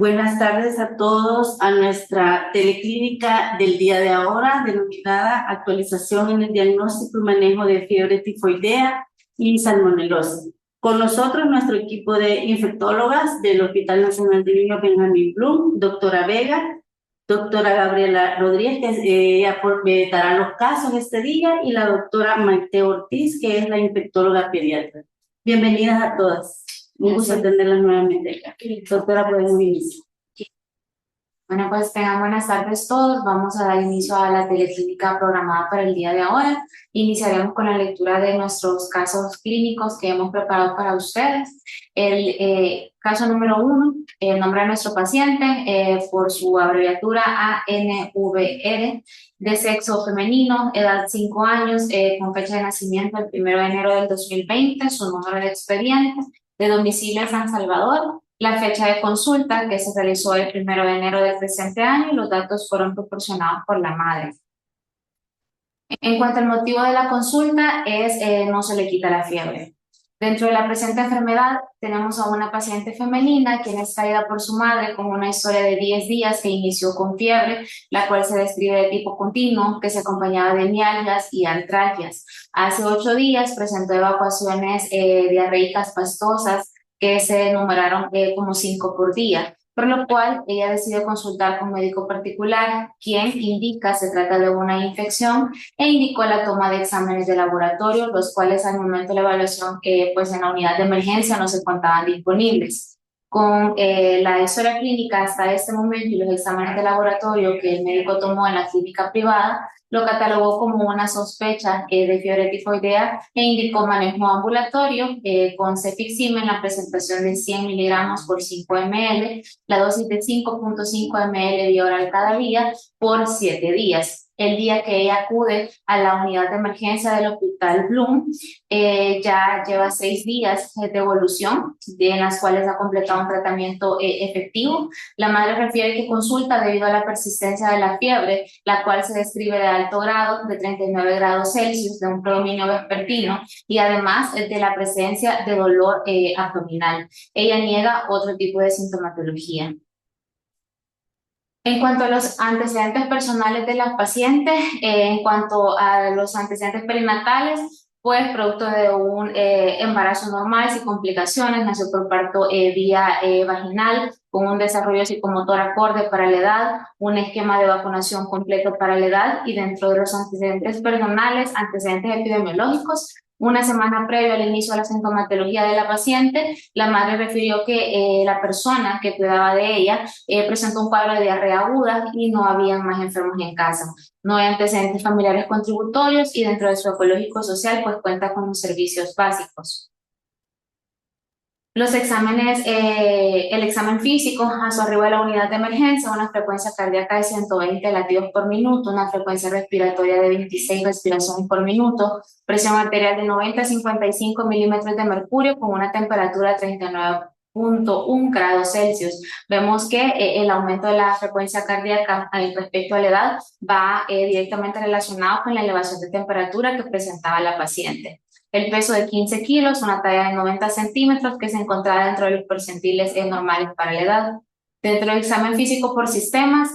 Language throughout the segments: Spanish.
Buenas tardes a todos a nuestra teleclínica del día de ahora, denominada Actualización en el diagnóstico y manejo de fiebre tifoidea y salmonelosis. Con nosotros nuestro equipo de infectólogas del Hospital Nacional de Niños Benjamín Blum, doctora Vega, doctora Gabriela Rodríguez, que ella dará los casos este día, y la doctora Maite Ortiz, que es la infectóloga pediatra. Bienvenidas a todas. Un gusto atenderlas nuevamente acá. Doctora, podemos iniciar. Bueno, pues tengan buenas tardes todos. Vamos a dar inicio a la teleclínica programada para el día de ahora. Iniciaremos con la lectura de nuestros casos clínicos que hemos preparado para ustedes. El caso número 1, el nombre de nuestro paciente, por su abreviatura ANVR, de sexo femenino, edad 5 años, con fecha de nacimiento el 1 de enero del 2020, su número de expediente, de domicilio en San Salvador. La fecha de consulta que se realizó el 1 de enero del presente año y los datos fueron proporcionados por la madre. En cuanto al motivo de la consulta no se le quita la fiebre. Dentro de la presente enfermedad tenemos a una paciente femenina quien es traída por su madre con una historia de 10 días que inició con fiebre, la cual se describe de tipo continuo, que se acompañaba de mialgias y artralgias. Hace 8 días presentó evacuaciones diarreicas pastosas que se enumeraron como 5 por día, por lo cual ella decide consultar con un médico particular, quien indica se trata de una infección e indicó la toma de exámenes de laboratorio, los cuales al momento de la evaluación pues en la unidad de emergencia no se encontraban disponibles. Con la historia clínica hasta este momento y los exámenes de laboratorio que el médico tomó en la clínica privada, lo catalogó como una sospecha de fiebre tifoidea e indicó manejo ambulatorio con cefixime en la presentación de 100 miligramos por 5 ml, la dosis de 5.5 ml vía oral cada día por 7 días. El día que ella acude a la unidad de emergencia del Hospital Blum, ya lleva 6 días de evolución, en las cuales ha completado un tratamiento efectivo. La madre refiere que consulta debido a la persistencia de la fiebre, la cual se describe de alto grado, de 39 grados Celsius, de un predominio vespertino y además de la presencia de dolor abdominal. Ella niega otro tipo de sintomatología. En cuanto a los antecedentes personales de las pacientes, en cuanto a los antecedentes perinatales, pues producto de un embarazo normal sin complicaciones, nació por parto vía vaginal, con un desarrollo psicomotor acorde para la edad, un esquema de vacunación completo para la edad y dentro de los antecedentes personales, antecedentes epidemiológicos. Una semana previa al inicio de la sintomatología de la paciente, la madre refirió que la persona que cuidaba de ella presentó un cuadro de diarrea aguda y no había más enfermos en casa. No hay antecedentes familiares contributorios y dentro de su ecológico social pues cuenta con los servicios básicos. Los exámenes, el examen físico a su arribo de la unidad de emergencia, una frecuencia cardíaca de 120 latidos por minuto, una frecuencia respiratoria de 26 respiraciones por minuto, presión arterial de 90 a 55 milímetros de mercurio con una temperatura de 39.1 grados Celsius. Vemos que el aumento de la frecuencia cardíaca respecto a la edad va directamente relacionado con la elevación de temperatura que presentaba la paciente. El peso de 15 kilos, una talla de 90 centímetros que se encontraba dentro de los percentiles normales para la edad. Dentro del examen físico por sistemas,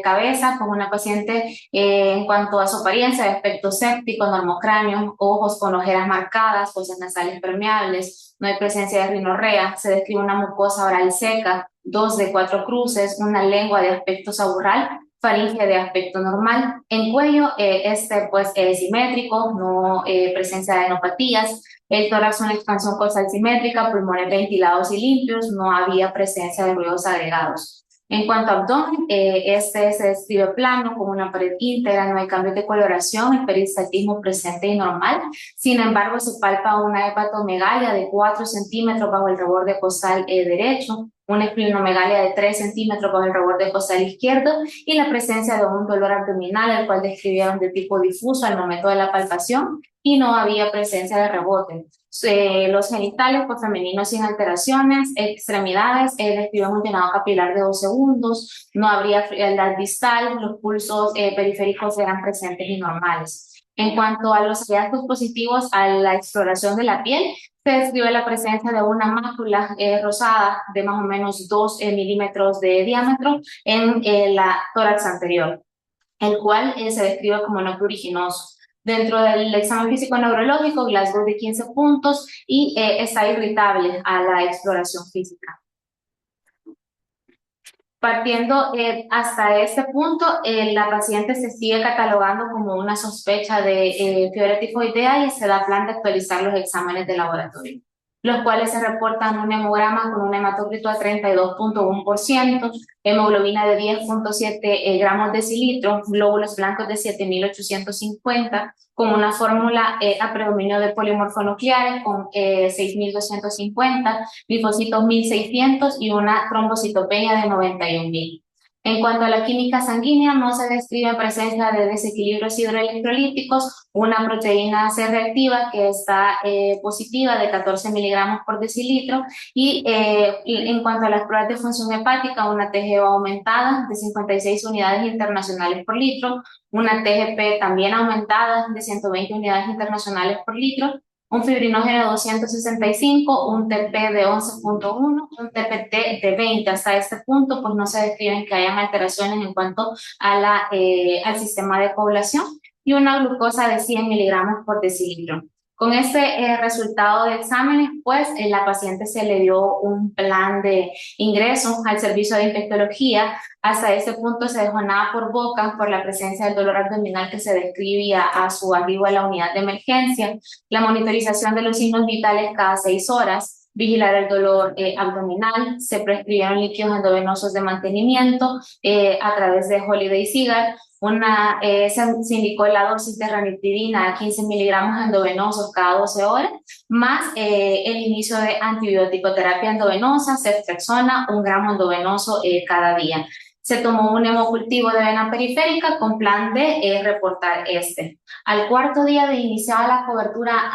cabeza con una paciente en cuanto a su apariencia, de aspecto séptico, normocráneo, ojos con ojeras marcadas, fosas nasales permeables, no hay presencia de rinorrea, se describe una mucosa oral seca, 2 de 4 cruces, una lengua de aspecto saburral, faringe de aspecto normal. En cuello, pues es simétrico, no presencia de enopatías. El tórax una expansión costal simétrica, pulmones ventilados y limpios, no había presencia de ruidos agregados. En cuanto a abdomen, se describe plano, con una pared íntegra, no hay cambios de coloración, el peristaltismo presente y normal. Sin embargo, se palpa una hepatomegalia de 4 centímetros bajo el reborde costal derecho, una esplenomegalia de 3 centímetros bajo el reborde costal izquierdo y la presencia de un dolor abdominal, el cual describieron de tipo difuso al momento de la palpación y no había presencia de rebote. Los genitales, pues femeninos sin alteraciones, extremidades, describió un llenado capilar de 2 segundos, no habría frialdad distal, los pulsos periféricos eran presentes y normales. En cuanto a los hallazgos positivos a la exploración de la piel, se describe la presencia de una mácula rosada de más o menos 2 milímetros de diámetro en la tórax anterior, el cual se describe como no pruriginoso. Dentro del examen físico neurológico, Glasgow de 15 puntos y está irritable a la exploración física. Partiendo hasta este punto, la paciente se sigue catalogando como una sospecha de fiebre tifoidea y se da plan de actualizar los exámenes de laboratorio, los cuales se reportan un hemograma con un hematocrito a 32.1%, hemoglobina de 10.7 gramos decilitro, glóbulos blancos de 7.850, con una fórmula a predominio de polimorfonucleares con 6.250, linfocitos 1.600 y una trombocitopenia de 91.000. En cuanto a la química sanguínea, no se describe presencia de desequilibrios hidroelectrolíticos, una proteína C reactiva que está positiva de 14 miligramos por decilitro y en cuanto a las pruebas de función hepática, una TGO aumentada de 56 unidades internacionales por litro, una TGP también aumentada de 120 unidades internacionales por litro, un fibrinógeno de 265, un TP de 11.1, un TPT de 20. Hasta este punto, pues no se describen que hayan alteraciones en cuanto a al sistema de coagulación y una glucosa de 100 miligramos por decilitro. Con este resultado de exámenes, pues la paciente se le dio un plan de ingreso al servicio de infectología. Hasta ese punto se dejó nada por boca por la presencia del dolor abdominal que se describía a su arribo a la unidad de emergencia, la monitorización de los signos vitales cada 6 horas, vigilar el dolor abdominal, se prescribieron líquidos endovenosos de mantenimiento a través de Holiday Cigar, se indicó la dosis de ranitidina a 15 miligramos endovenosos cada 12 horas, más el inicio de antibiótico-terapia endovenosa, ceftriaxona, 1 gramo endovenoso cada día. Se tomó un hemocultivo de vena periférica con plan de reportar este. Al cuarto día de iniciada la cobertura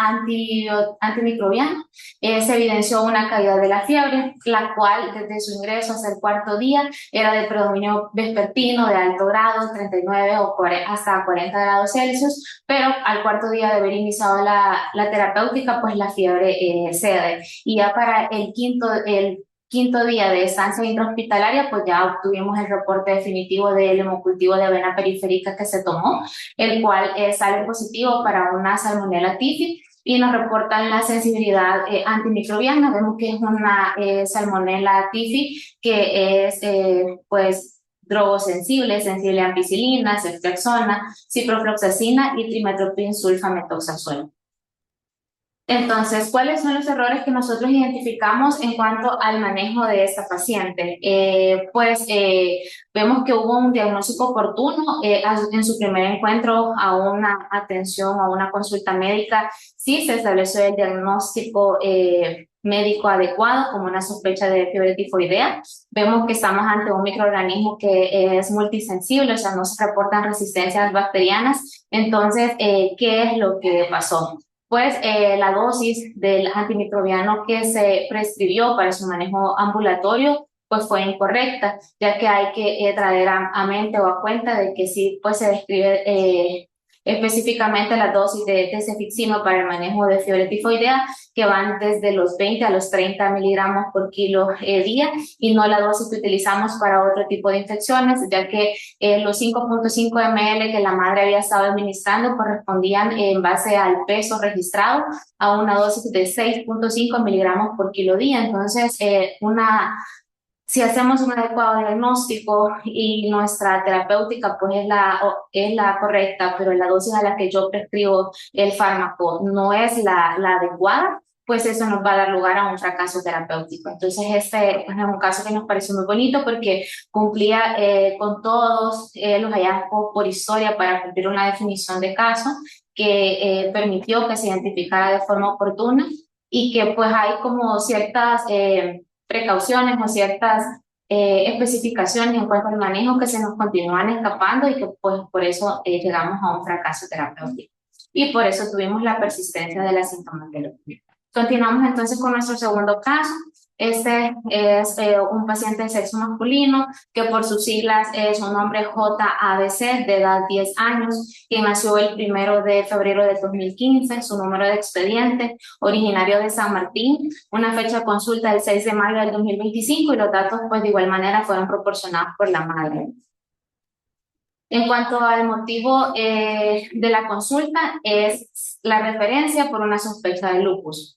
antimicrobiana, se evidenció una caída de la fiebre, la cual desde su ingreso hasta el cuarto día era de predominio vespertino de alto grado, 39 o 40, hasta 40 grados Celsius, pero al cuarto día de haber iniciado la terapéutica, pues la fiebre cede. Y ya para el quinto día de estancia intrahospitalaria, pues ya obtuvimos el reporte definitivo del hemocultivo de avena periférica que se tomó, el cual sale positivo para una Salmonella typhi y nos reportan la sensibilidad antimicrobiana. Vemos que es una Salmonella typhi que es pues drogosensible, sensible a ampicilina, ceftriaxona, ciprofloxacina y trimetoprim-sulfamethoxazol. Entonces, ¿cuáles son los errores que nosotros identificamos en cuanto al manejo de esta paciente? Vemos que hubo un diagnóstico oportuno en su primer encuentro a una atención, a una consulta médica. Sí, se estableció el diagnóstico médico adecuado como una sospecha de fiebre tifoidea. Vemos que estamos ante un microorganismo que es multisensible, o sea, no se reportan resistencias bacterianas. Entonces, ¿qué es lo que pasó? Pues la dosis del antimicrobiano que se prescribió para su manejo ambulatorio pues fue incorrecta, ya que hay que traer a mente o a cuenta de que sí pues se describe específicamente la dosis de cefixima para el manejo de fiebre tifoidea, que van desde los 20 a los 30 miligramos por kilo día, y no la dosis que utilizamos para otro tipo de infecciones, ya que los 5.5 ml que la madre había estado administrando correspondían en base al peso registrado a una dosis de 6.5 miligramos por kilo día. Entonces, si hacemos un adecuado diagnóstico y nuestra terapéutica pues es la correcta, pero la dosis a la que yo prescribo el fármaco no es la adecuada, pues eso nos va a dar lugar a un fracaso terapéutico. Entonces este es un caso que nos pareció muy bonito porque cumplía con todos los hallazgos por historia para cumplir una definición de caso que permitió que se identificara de forma oportuna y que pues hay como ciertas precauciones o ciertas especificaciones en cuanto al manejo que se nos continúan escapando y que pues por eso llegamos a un fracaso terapéutico. Y por eso tuvimos la persistencia de la sintomatología. Continuamos entonces con nuestro segundo caso. Este es un paciente de sexo masculino que por sus siglas su nombre es JABC, de edad 10 años, quien nació el 1 de febrero de 2015, su número de expediente, originario de San Martín, una fecha de consulta del 6 de mayo del 2025 y los datos pues de igual manera fueron proporcionados por la madre. En cuanto al motivo de la consulta, es la referencia por una sospecha de lupus.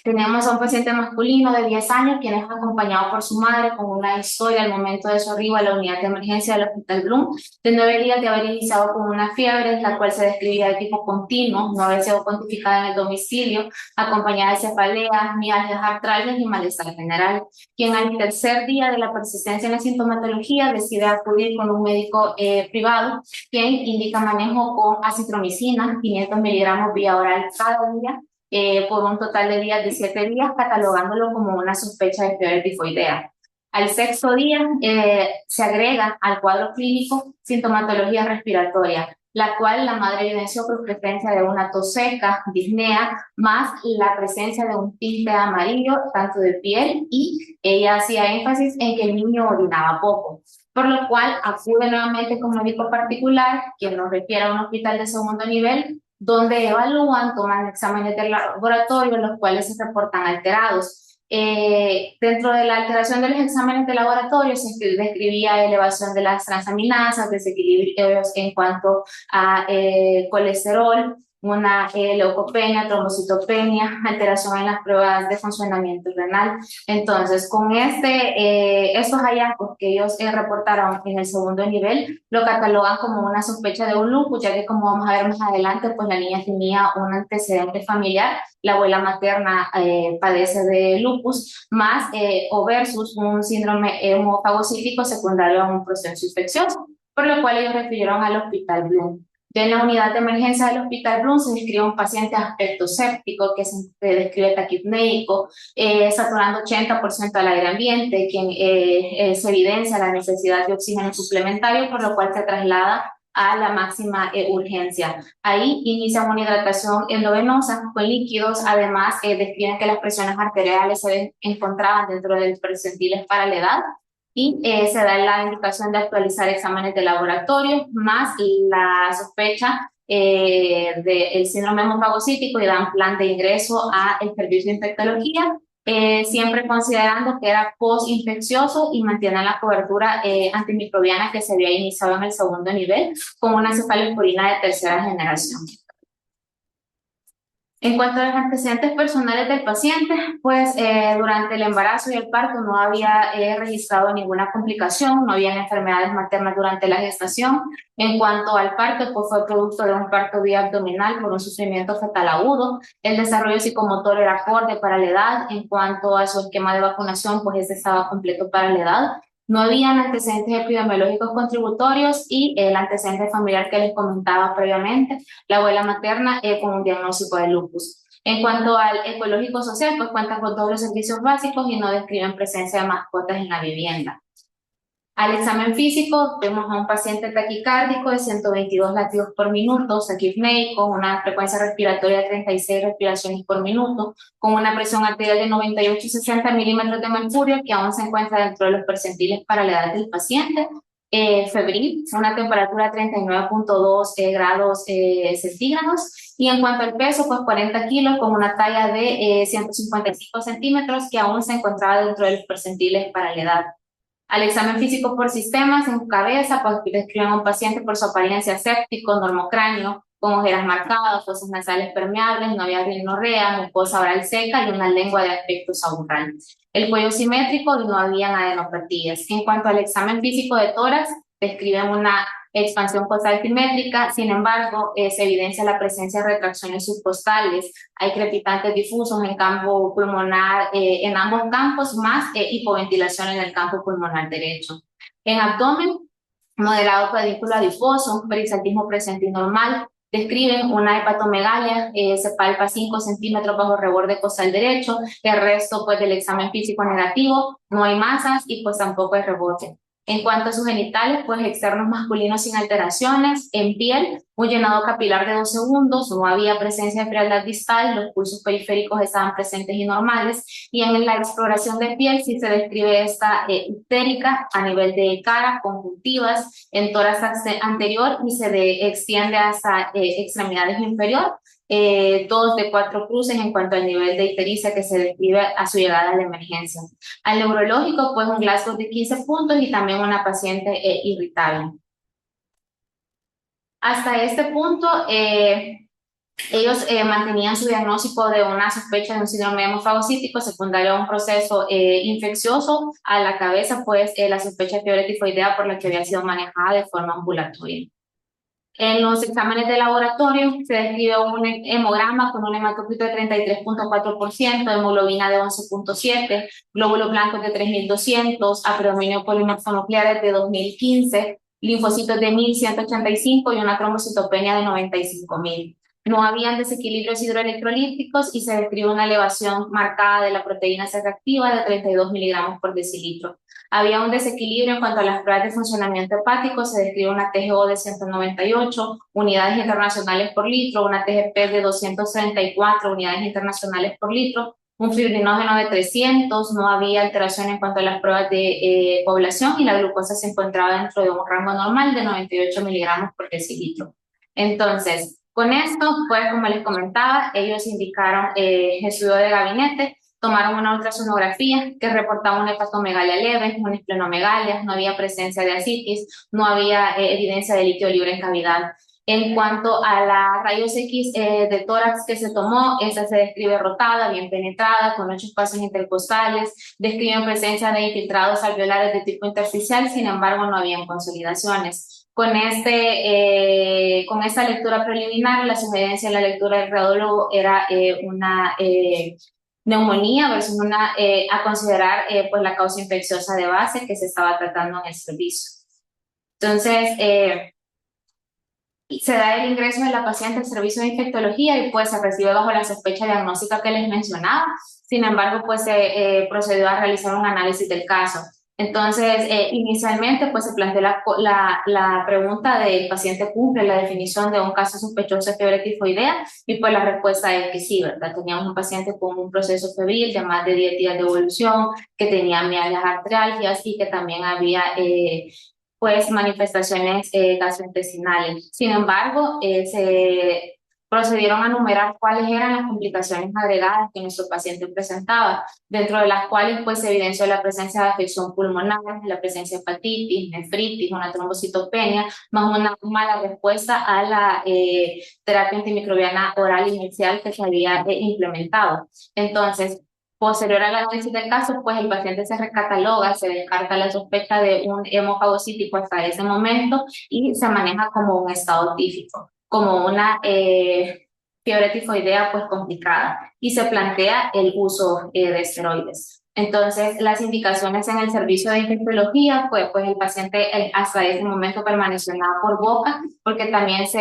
Tenemos a un paciente masculino de 10 años quien es acompañado por su madre con una historia al momento de su arribo a la unidad de emergencia del Hospital Bloom de 9 días de haber iniciado con una fiebre, la cual se describía de tipo continuo, no haber sido cuantificada en el domicilio, acompañada de cefaleas, mialgias artrales y malestar general, quien al tercer día de la persistencia en la sintomatología decide acudir con un médico privado, quien indica manejo con acitromicina, 500 miligramos vía oral cada día, por un total de días de 7 días, catalogándolo como una sospecha de fiebre tifoidea. Al sexto día se agrega al cuadro clínico sintomatología respiratoria, la cual la madre evidenció por presencia de una tos seca, disnea, más la presencia de un tinte amarillo, tanto de piel, y ella hacía énfasis en que el niño orinaba poco, por lo cual acude nuevamente con médico particular, quien nos refiere a un hospital de segundo nivel, donde evalúan, toman exámenes de laboratorio, los cuales se reportan alterados. Dentro de la alteración de los exámenes de laboratorio se describía elevación de las transaminasas, desequilibrios en cuanto a colesterol, una leucopenia, trombocitopenia, alteración en las pruebas de funcionamiento renal. Entonces, con estos hallazgos que ellos reportaron en el segundo nivel, lo catalogan como una sospecha de un lupus, ya que como vamos a ver más adelante, pues la niña tenía un antecedente familiar, la abuela materna padece de lupus, más o versus un síndrome hemofagocítico secundario a un proceso infeccioso, por lo cual ellos refirieron al Hospital Bloom. En la unidad de emergencia del Hospital Bloom se describe un paciente de aspecto séptico que se describe taquipneico, saturando 80% al aire ambiente, quien se evidencia la necesidad de oxígeno suplementario, por lo cual se traslada a la máxima urgencia. Ahí inician una hidratación endovenosa con líquidos, además describen que las presiones arteriales se encontraban dentro de los percentiles para la edad, y se da la indicación de actualizar exámenes de laboratorio, más la sospecha del síndrome hemofagocítico, y dan plan de ingreso a el servicio de infectología, siempre considerando que era post-infeccioso y mantienen la cobertura antimicrobiana que se había iniciado en el segundo nivel con una cefalosporina de tercera generación. En cuanto a los antecedentes personales del paciente, pues durante el embarazo y el parto no había registrado ninguna complicación, no había enfermedades maternas durante la gestación. En cuanto al parto, pues fue producto de un parto vía abdominal por un sufrimiento fetal agudo. El desarrollo psicomotor era acorde para la edad. En cuanto a su esquema de vacunación, pues este estaba completo para la edad. No habían antecedentes epidemiológicos contributorios y el antecedente familiar que les comentaba previamente, la abuela materna con un diagnóstico de lupus. En cuanto al ecológico social, pues cuentan con todos los servicios básicos y no describen presencia de mascotas en la vivienda. Al examen físico, vemos a un paciente taquicárdico de 122 latidos por minuto, taquipneico, una frecuencia respiratoria de 36 respiraciones por minuto, con una presión arterial de 98-60 milímetros de mercurio, que aún se encuentra dentro de los percentiles para la edad del paciente, febril, una temperatura de 39.2 grados centígrados, y en cuanto al peso, pues 40 kilos, con una talla de 155 centímetros, que aún se encontraba dentro de los percentiles para la edad. Al examen físico por sistemas, en cabeza, pues describen a un paciente por su apariencia séptico, normocráneo, con ojeras marcadas, fosas nasales permeables, no había rinorrea, mucosa oral seca y una lengua de aspecto saburral. El cuello simétrico y no habían adenopatías. En cuanto al examen físico de tórax, describen una expansión costal simétrica, sin embargo, se evidencia la presencia de retracciones subcostales, hay crepitantes difusos en campo pulmonar, en ambos campos, más hipoventilación en el campo pulmonar derecho. En abdomen, modelado pedículo adiposo, perisaltismo presente y normal, describen una hepatomegalia, se palpa 5 centímetros bajo reborde costal derecho, el resto pues del examen físico negativo, no hay masas y pues tampoco hay rebote. En cuanto a sus genitales, pues externos masculinos sin alteraciones, en piel, un llenado capilar de 2 segundos, no había presencia de frialdad distal, los pulsos periféricos estaban presentes y normales, y en la exploración de piel sí se describe esta ictérica a nivel de cara, conjuntivas, en tórax anterior y se extiende hasta extremidades inferior, 2 de 4 cruces en cuanto al nivel de ictericia que se describe a su llegada a la emergencia. Al neurológico, pues un Glasgow de 15 puntos y también una paciente irritable. Hasta este punto, ellos mantenían su diagnóstico de una sospecha de un síndrome hemofagocítico secundario a un proceso infeccioso a la cabeza, pues la sospecha de fiebre tifoidea por la que había sido manejada de forma ambulatoria. En los exámenes de laboratorio se describe un hemograma con un hematocrit de 33.4%, hemoglobina de 11.7, glóbulos blancos de 3.200, a predominio polimorfonucleares de 2015, linfocitos de 1.185 y una trombocitopenia de 95.000. No habían desequilibrios hidroelectrolíticos y se describe una elevación marcada de la proteína C reactiva de 32 miligramos por decilitro. Había un desequilibrio en cuanto a las pruebas de funcionamiento hepático, se describe una TGO de 198 unidades internacionales por litro, una TGP de 234 unidades internacionales por litro, un fibrinógeno de 300, no había alteración en cuanto a las pruebas de población y la glucosa se encontraba dentro de un rango normal de 98 miligramos por decilitro. Entonces, con esto, pues como les comentaba, ellos indicaron estudio de gabinete, tomaron una ultrasonografía que reportaba una hepatomegalia leve, una esplenomegalia, no había presencia de ascitis, no había evidencia de líquido libre en cavidad. En cuanto a la rayos X de tórax que se tomó, esa se describe rotada, bien penetrada, con 8 espacios intercostales, describen presencia de infiltrados alveolares de tipo intersticial, sin embargo no habían consolidaciones. Con esta lectura preliminar, la sugerencia en la lectura del radiólogo era una neumonía versus una a considerar pues la causa infecciosa de base que se estaba tratando en el servicio. Entonces, se da el ingreso de la paciente al servicio de infectología y pues se recibe bajo la sospecha diagnóstica que les mencionaba. Sin embargo, pues se procedió a realizar un análisis del caso. Entonces, inicialmente, pues se planteó la pregunta del paciente cumple la definición de un caso sospechoso de fiebre tifoidea y pues la respuesta es que sí, ¿verdad? Teníamos un paciente con un proceso febril de más de 10 días de evolución, que tenía mialgias artralgias y que también había pues manifestaciones gastrointestinales. Sin embargo, se procedieron a enumerar cuáles eran las complicaciones agregadas que nuestro paciente presentaba, dentro de las cuales pues se evidenció la presencia de afección pulmonar, la presencia de hepatitis, nefritis, una trombocitopenia, más una mala respuesta a la terapia antimicrobiana oral inicial que se había implementado. Entonces, posterior al análisis del caso, pues el paciente se recataloga, se descarta la sospecha de un hemofagocítico hasta ese momento y se maneja como un estado típico, como una fiebre tifoidea pues complicada y se plantea el uso de esteroides. Entonces, las indicaciones en el servicio de infectología, pues el paciente hasta ese momento permaneció nada por boca, porque también se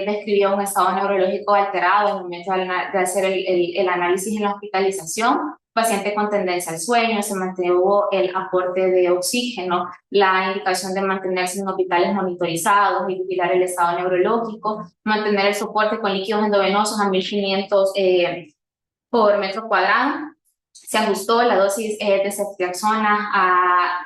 describió un estado neurológico alterado en el momento de hacer el análisis en la hospitalización, paciente con tendencia al sueño, se mantuvo el aporte de oxígeno, la indicación de mantenerse en hospitales monitorizados y vigilar el estado neurológico, mantener el soporte con líquidos endovenosos a 1500 por metro cuadrado. Se ajustó la dosis de ceftriaxona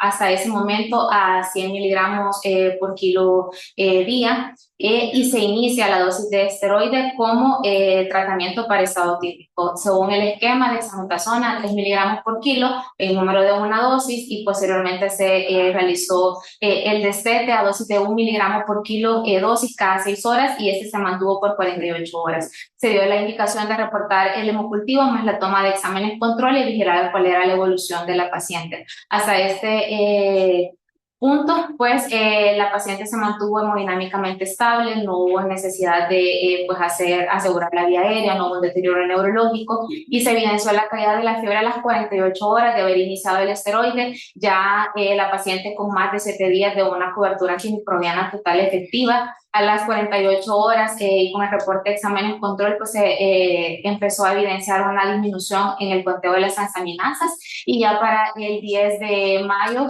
hasta ese momento a 100 miligramos por kilo día y se inicia la dosis de esteroide como tratamiento para estado típico. Según el esquema de hexametazona, 3 miligramos por kilo, el número de una dosis y posteriormente se realizó el destete a dosis de 1 miligramo por kilo dosis cada 6 horas y este se mantuvo por 48 horas. Se dio la indicación de reportar el hemocultivo más la toma de exámenes control y vigilar cuál era la evolución de la paciente. Hasta este punto, pues la paciente se mantuvo hemodinámicamente estable, no hubo necesidad de pues asegurar la vía aérea, no hubo un deterioro neurológico y se evidenció la caída de la fiebre a las 48 horas de haber iniciado el esteroide, ya la paciente con más de 7 días de una cobertura antimicrobiana total efectiva. A las 48 horas y con el reporte de exámenes control, pues se empezó a evidenciar una disminución en el conteo de las transaminasas y ya para el 10 de mayo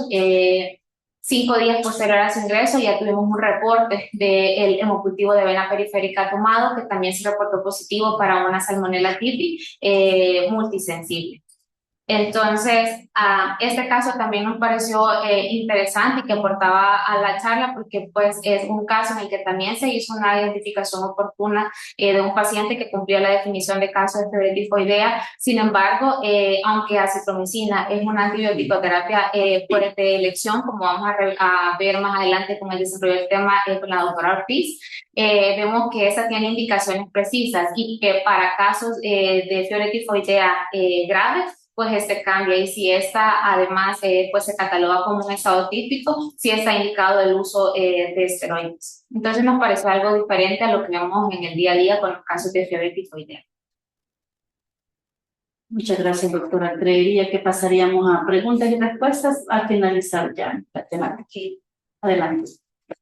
5 días posterior a su ingreso ya tuvimos un reporte del hemocultivo de vena periférica tomado que también se reportó positivo para una Salmonella typhi multisensible. Entonces, este caso también nos pareció interesante y que aportaba a la charla porque pues es un caso en el que también se hizo una identificación oportuna de un paciente que cumplía la definición de caso de fiebre tifoidea. Sin embargo, aunque acitromicina es una antibiótico-terapia fuerte de elección, como vamos a ver más adelante con el desarrollo del tema con la doctora Ortiz, vemos que esa tiene indicaciones precisas y que para casos de fiebre tifoidea graves, pues este cambia y si esta además pues se cataloga como un estado típico, si está indicado el uso de esteroides. Entonces nos pareció algo diferente a lo que vemos en el día a día con los casos de fiebre tifoidea. Muchas gracias, doctora. Creería que pasaríamos a preguntas y respuestas al finalizar ya la temática. Adelante.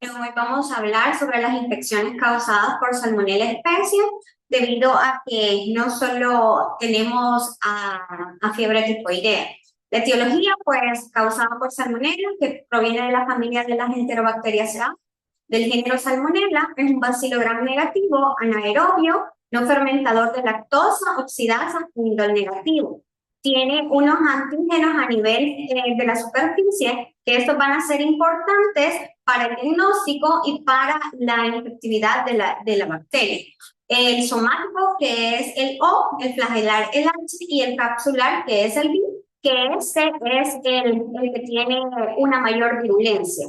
Hoy vamos a hablar sobre las infecciones causadas por Salmonella Species, debido a que no solo tenemos a fiebre tifoidea. La etiología, pues, causada por Salmonella, que proviene de la familia de las Enterobacteriaceae, del género Salmonella, es un bacilo gram negativo, anaerobio, no fermentador de lactosa, oxidasa, indol negativo. Tiene unos antígenos a nivel de la superficie, que estos van a ser importantes para el diagnóstico y para la infectividad de la bacteria. El somático, que es el O, el flagelar, el H, y el capsular, que es el B, que ese es el que tiene una mayor virulencia.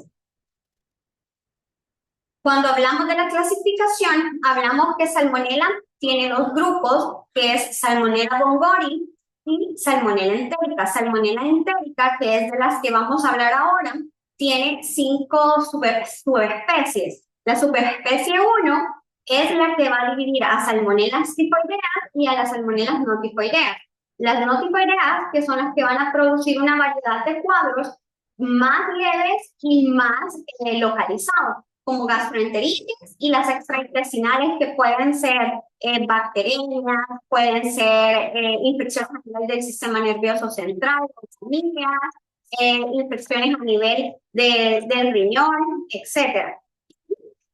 Cuando hablamos de la clasificación, hablamos que Salmonella tiene dos grupos, que es Salmonella bongori y Salmonella entérica. Salmonella entérica, que es de las que vamos a hablar ahora, tiene 5 subespecies. La subespecie 1 es la que va a dividir a Salmonellas tifoideas y a las Salmonellas no tifoideas. Las no tifoideas, que son las que van a producir una variedad de cuadros más leves y más localizados, como gastroenteritis, y las extraintestinales, que pueden ser bacterianas, pueden ser infecciones a nivel del sistema nervioso central, infecciones a nivel del riñón, etc.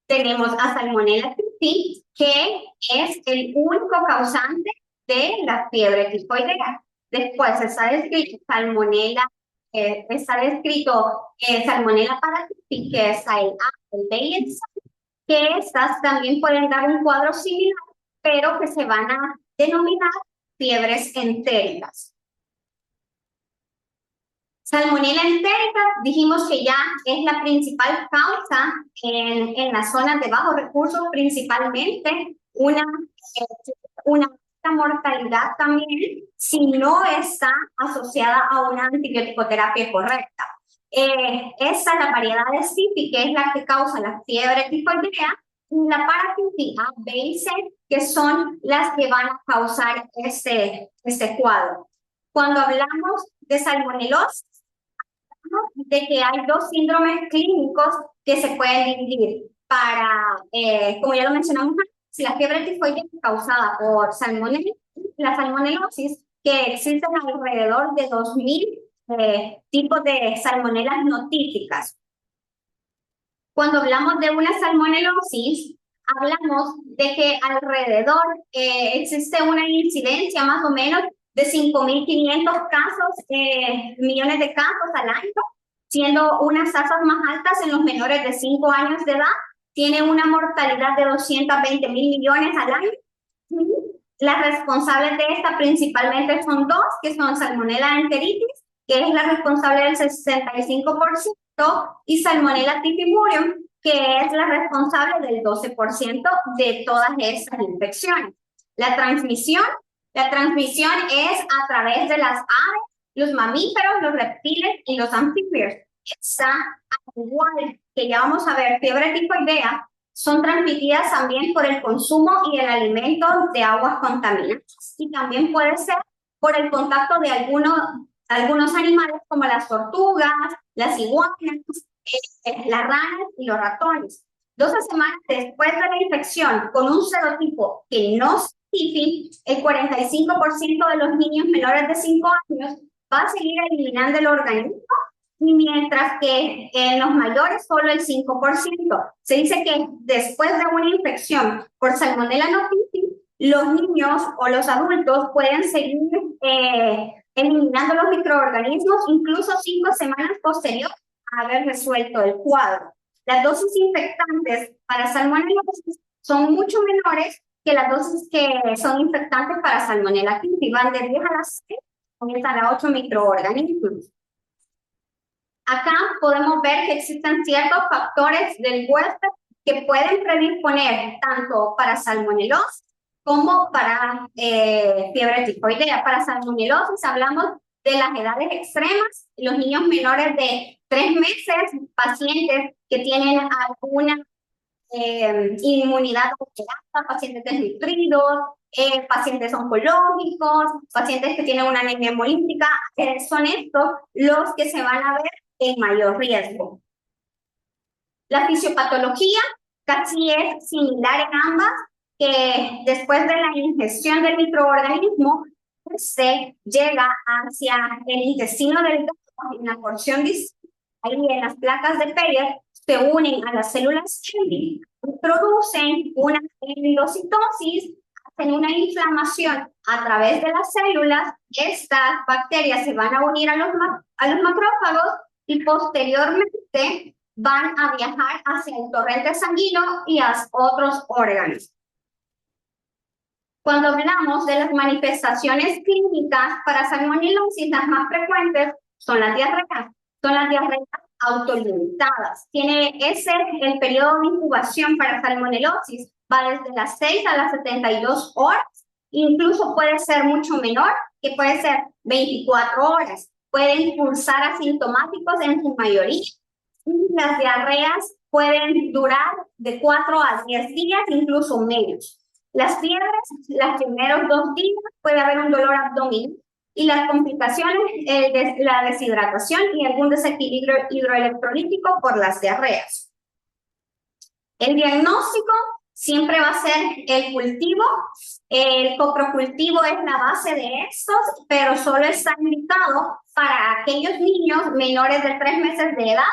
Tenemos a Salmonella typhi, que es el único causante de la fiebre tifoidea. Después está descrito Salmonella, Salmonella paratyphi, que es el A, el B y el C, que estas también pueden dar un cuadro similar, pero que se van a denominar fiebres entéricas. Salmonella entérica, dijimos que ya es la principal causa en las zonas de bajos recursos, principalmente una mortalidad también si no está asociada a una antibiótico-terapia correcta. Esta es la variedad de SIFI, que es la que causa la fiebre tifoidea, y la paratyphi A, B y C, que son las que van a causar este cuadro. Cuando hablamos de salmonelosis, hablamos de que hay dos síndromes clínicos que se pueden dividir para, como ya lo mencionamos antes, si la fiebre tifoidea es causada por salmonella, la salmonelosis, que existen alrededor de 2000 tipos de salmonelas no típicas. Cuando hablamos de una salmonelosis, hablamos de que alrededor existe una incidencia más o menos de 5.500 casos, millones de casos al año, siendo unas tasas más altas en los menores de 5 años de edad. Tiene una mortalidad de 220.000 millones al año. Las responsables de esta principalmente son dos, que son Salmonella enteritis, que es la responsable del 65%, y Salmonella typhimurium, que es la responsable del 12% de todas estas infecciones. La transmisión es a través de las aves, los mamíferos, los reptiles y los anfibios. Está igual que ya vamos a ver, fiebre tifoidea, son transmitidas también por el consumo y el alimento de aguas contaminadas, y también puede ser por el contacto de algunos animales como las tortugas, las iguanas, las ranas y los ratones. 12 semanas después de la infección con un serotipo que no es TIFI, el 45% de los niños menores de 5 años va a seguir eliminando el organismo y mientras que en los mayores solo el 5%. Se dice que después de una infección por Salmonella notitis, los niños o los adultos pueden seguir eliminando los microorganismos incluso 5 semanas posterior a haber resuelto el cuadro. Las dosis infectantes para salmonelosis son mucho menores que las dosis que son infectantes para Salmonella typhi, van de 10 a las 6 a las 8 microorganismos. Acá podemos ver que existen ciertos factores del huésped que pueden predisponer tanto para salmonelosis como para fiebre tifoidea. Para salmonelosis hablamos de las edades extremas, los niños menores de 3 meses, pacientes que tienen alguna inmunidad alterada, pacientes desnutridos, pacientes oncológicos, pacientes que tienen una anemia hemolítica, son estos los que se van a ver en mayor riesgo. La fisiopatología casi es similar en ambas, que después de la ingestión del microorganismo se llega hacia el intestino delgado, en la porción distal, ahí en las placas de Peyer, se unen a las células Schilling, producen una endocitosis, hacen una inflamación a través de las células. Estas bacterias se van a unir a los macrófagos y posteriormente van a viajar hacia el torrente sanguíneo y a otros órganos. Cuando hablamos de las manifestaciones clínicas para salmonelosis, las más frecuentes son las diarreas autolimitadas. Ese el periodo de incubación para salmonelosis, va desde las 6 a las 72 horas, incluso puede ser mucho menor, que puede ser 24 horas. Pueden cursar asintomáticos en su mayoría, y las diarreas pueden durar de 4 a 10 días, incluso menos. Las fiebres, los primeros 2 días puede haber un dolor abdominal, y las complicaciones, la deshidratación y algún desequilibrio hidroelectrolítico por las diarreas. El diagnóstico siempre va a ser el cultivo. El coprocultivo es la base de estos, pero solo está indicado para aquellos niños menores de 3 meses de edad,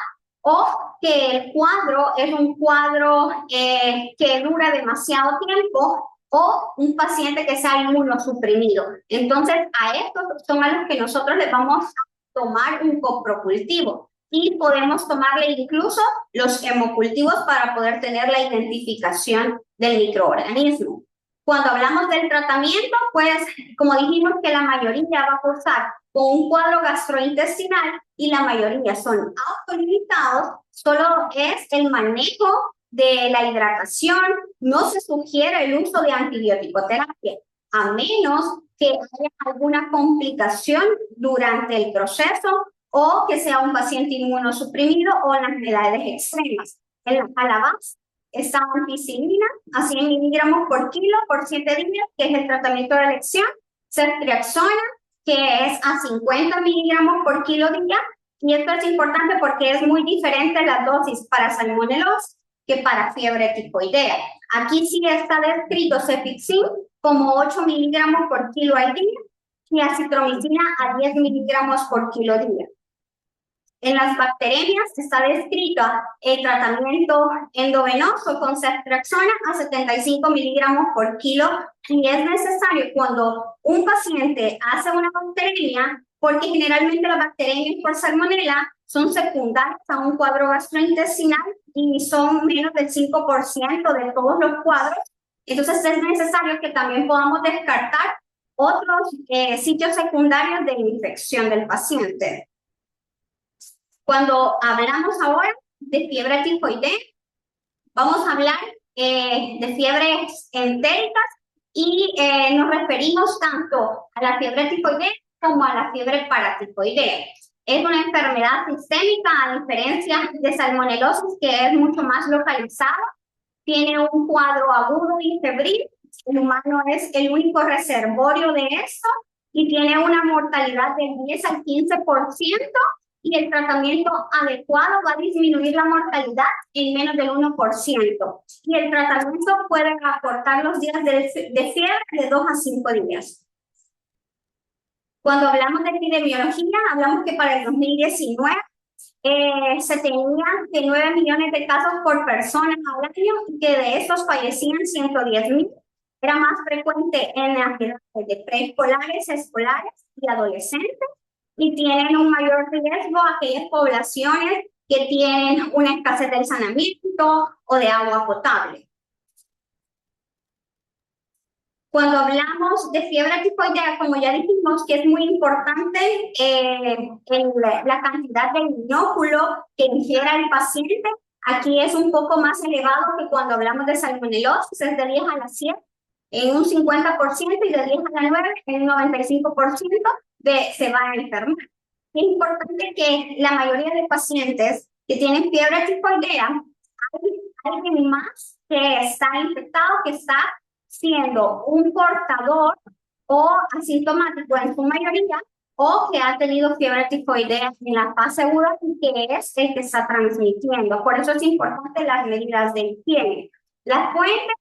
o que el cuadro es un cuadro que dura demasiado tiempo, o un paciente que sea inmunosuprimido. Entonces, a estos son a los que nosotros les vamos a tomar un coprocultivo, y podemos tomarle incluso los hemocultivos para poder tener la identificación del microorganismo. Cuando hablamos del tratamiento, pues, como dijimos que la mayoría va a cursar con un cuadro gastrointestinal y la mayoría son autolimitados, solo es el manejo de la hidratación. No se sugiere el uso de antibiótico-terapia, a menos que haya alguna complicación durante el proceso o que sea un paciente inmunosuprimido o en las edades extremas. A la base está ampicilina a 100 miligramos por kilo por 7 días, que es el tratamiento de elección, ceftriaxona, que es a 50 miligramos por kilo día, y esto es importante porque es muy diferente la dosis para salmonelosis que para fiebre tifoidea. Aquí sí está descrito cefixim como 8 miligramos por kilo al día y acitromicina a 10 miligramos por kilo día. En las bacterias está descrito el tratamiento endovenoso con ceftriaxona a 75 miligramos por kilo, y es necesario cuando un paciente hace una bacteremia, porque generalmente las bacterias por salmonella son secundarias a un cuadro gastrointestinal y son menos del 5% de todos los cuadros. Entonces es necesario que también podamos descartar otros sitios secundarios de infección del paciente. Cuando hablamos ahora de fiebre tifoidea, vamos a hablar de fiebres entéricas, y nos referimos tanto a la fiebre tifoidea como a la fiebre paratifoidea. Es una enfermedad sistémica, a diferencia de salmonelosis, que es mucho más localizada. Tiene un cuadro agudo y febril. El humano es el único reservorio de esto, y tiene una mortalidad del 10 al 15%, y el tratamiento adecuado va a disminuir la mortalidad en menos del 1%. Y el tratamiento puede acortar los días de fiebre de 2 a 5 días. Cuando hablamos de epidemiología, hablamos que para el 2019 se tenían que 9 millones de casos por persona al año y que de estos fallecían 110.000. Era más frecuente en las edades de preescolares, escolares y adolescentes, y tienen un mayor riesgo aquellas poblaciones que tienen una escasez del saneamiento o de agua potable. Cuando hablamos de fiebre tifoidea, como ya dijimos, que es muy importante la cantidad de inóculo que ingiera el paciente, aquí es un poco más elevado que cuando hablamos de salmonelosis, es de 10 a la 7, en un 50%, y de 10 a la 9, en un 95% se van a enfermar. Es importante que la mayoría de pacientes que tienen fiebre tifoidea, hay alguien más que está infectado, que está siendo un portador o asintomático en su mayoría, o que ha tenido fiebre tifoidea en la fase aguda y que es el que está transmitiendo. Por eso es importante las medidas de higiene. Las fuentes,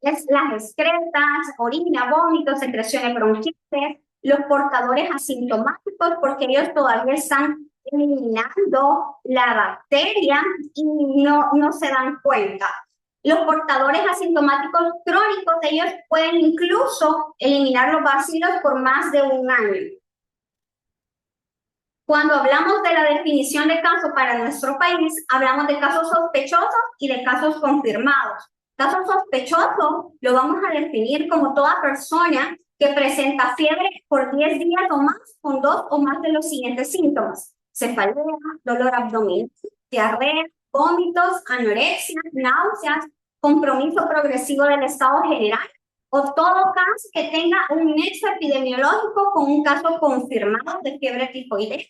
es las excretas, orina, vómitos, secreciones bronquiales, los portadores asintomáticos, porque ellos todavía están eliminando la bacteria y no se dan cuenta. Los portadores asintomáticos crónicos, ellos pueden incluso eliminar los bacilos por más de un año. Cuando hablamos de la definición de caso para nuestro país, hablamos de casos sospechosos y de casos confirmados. Caso sospechoso lo vamos a definir como toda persona que presenta fiebre por 10 días o más con 2 o más de los siguientes síntomas: cefalea, dolor abdominal, diarrea, vómitos, anorexia, náuseas, compromiso progresivo del estado general, o todo caso que tenga un nexo epidemiológico con un caso confirmado de fiebre tifoidea,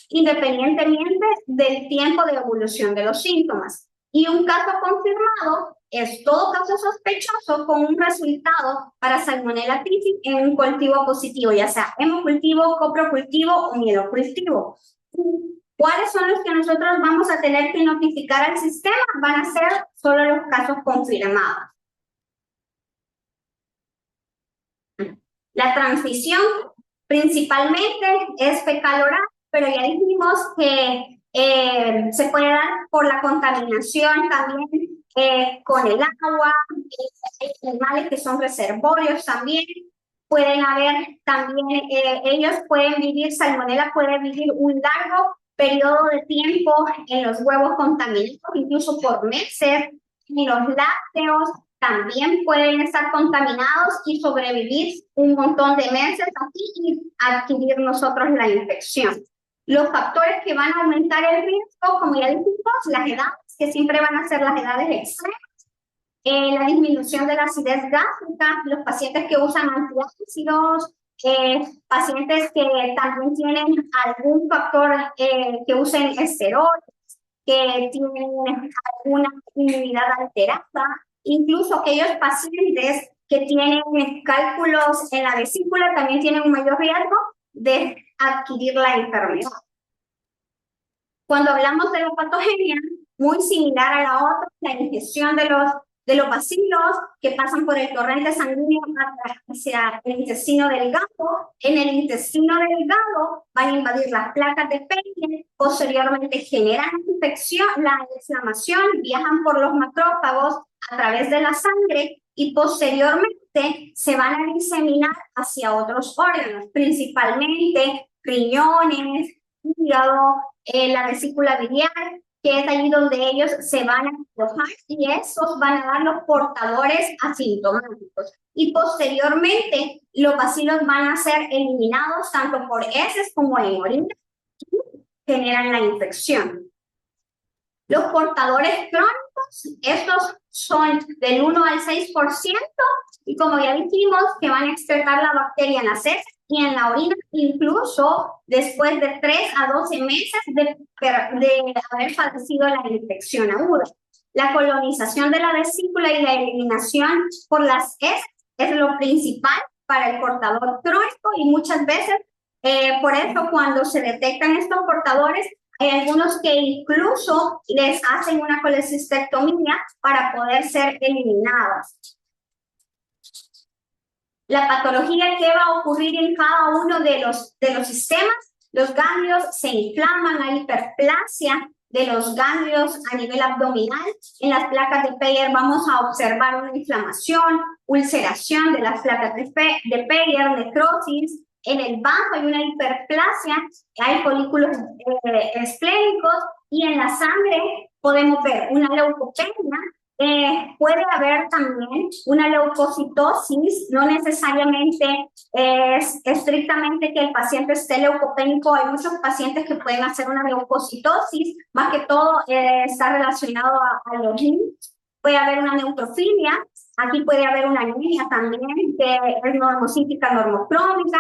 independientemente del tiempo de evolución de los síntomas. Y un caso confirmado es todo caso sospechoso con un resultado para Salmonella typhi en un cultivo positivo, ya sea hemocultivo, coprocultivo o mielocultivo. ¿Cuáles son los que nosotros vamos a tener que notificar al sistema? Van a ser solo los casos confirmados. La transmisión principalmente es fecal-oral, pero ya dijimos que se puede dar por la contaminación también con el agua, hay animales que son reservorios también. Pueden haber también, ellos pueden vivir, Salmonella puede vivir un largo periodo de tiempo en los huevos contaminados, incluso por meses. En los lácteos también pueden estar contaminados y sobrevivir un montón de meses aquí y adquirir nosotros la infección. Los factores que van a aumentar el riesgo, como ya dijimos, las edades, que siempre van a ser las edades extremas, la disminución de la acidez gástrica, los pacientes que usan antiácidos, pacientes que también tienen algún factor que usen esteroides, que tienen alguna inmunidad alterada, incluso aquellos pacientes que tienen cálculos en la vesícula también tienen un mayor riesgo de adquirir la enfermedad. Cuando hablamos de la patogenia, muy similar a la otra, la ingestión de los bacilos que pasan por el torrente sanguíneo hacia el intestino delgado. En el intestino delgado van a invadir las placas de Peyle, posteriormente generan infección, la inflamación, viajan por los macrófagos a través de la sangre y posteriormente se van a diseminar hacia otros órganos, principalmente riñones, hígado, la vesícula biliar, que es allí donde ellos se van a alojar y esos van a dar los portadores asintomáticos. Y posteriormente los bacilos van a ser eliminados tanto por heces como en orina y generan la infección. Los portadores crónicos, estos son del 1 al 6%, y como ya dijimos, que van a excretar la bacteria en las heces y en la orina, incluso después de 3 a 12 meses de haber padecido la infección aguda. La colonización de la vesícula y la eliminación por las heces es lo principal para el portador crónico, y muchas veces, por eso cuando se detectan estos portadores, hay algunos que incluso les hacen una colecistectomía para poder ser eliminados. La patología que va a ocurrir en cada uno de los sistemas los ganglios se inflaman, hay hiperplasia de los ganglios a nivel abdominal. En las placas de Peyer vamos a observar una inflamación, ulceración de las placas de Peyer, necrosis. En el bajo hay una hiperplasia, hay folículos esplénicos, y en la sangre podemos ver una leucopenia. Puede haber también una leucocitosis, no necesariamente es estrictamente que el paciente esté leucopénico. Hay muchos pacientes que pueden hacer una leucocitosis, más que todo está relacionado a los niños. Puede haber una neutrofilia, aquí puede haber una anemia también, que es normocítica, normocrónica.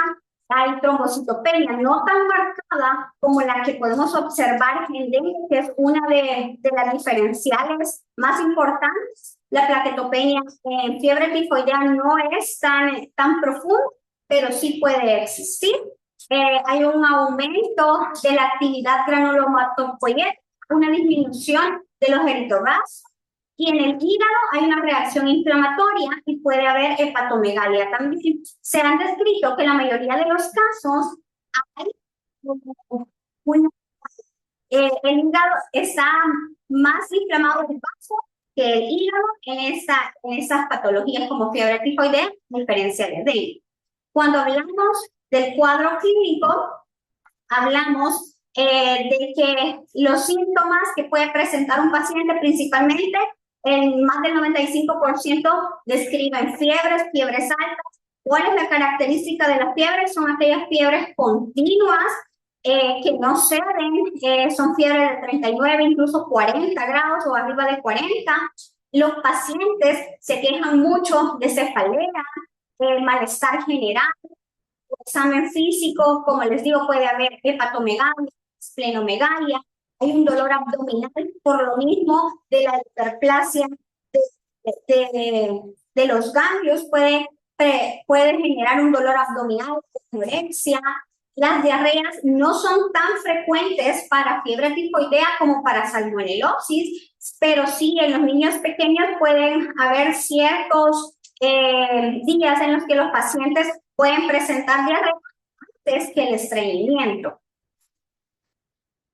Hay trombocitopenia no tan marcada como la que podemos observar en dengue, que es una de las diferenciales más importantes. La plaquetopenia en fiebre tifoidea no es tan profunda, pero sí puede existir. Hay un aumento de la actividad granulomatopoyética, una disminución de los eritroblastos, y en el hígado hay una reacción inflamatoria y puede haber hepatomegalia también. Se han descrito que en la mayoría de los casos hay el hígado está más inflamado el vaso que el hígado en esas patologías como fiebre tifoidea, a diferencia de dengue. Cuando hablamos del cuadro clínico, hablamos de que los síntomas que puede presentar un paciente, principalmente en más del 95% describen fiebres altas. ¿Cuál es la característica de las fiebres? Son aquellas fiebres continuas que no ceden, son fiebres de 39, incluso 40 grados o arriba de 40. Los pacientes se quejan mucho de cefalea, malestar general, examen físico, como les digo, puede haber hepatomegalia, esplenomegalia. Hay un dolor abdominal por lo mismo de la hiperplasia de los ganglios, puede generar un dolor abdominal, anorexia. Las diarreas no son tan frecuentes para fiebre tifoidea como para salmonelosis, pero sí en los niños pequeños pueden haber ciertos días en los que los pacientes pueden presentar diarrea antes que el estreñimiento.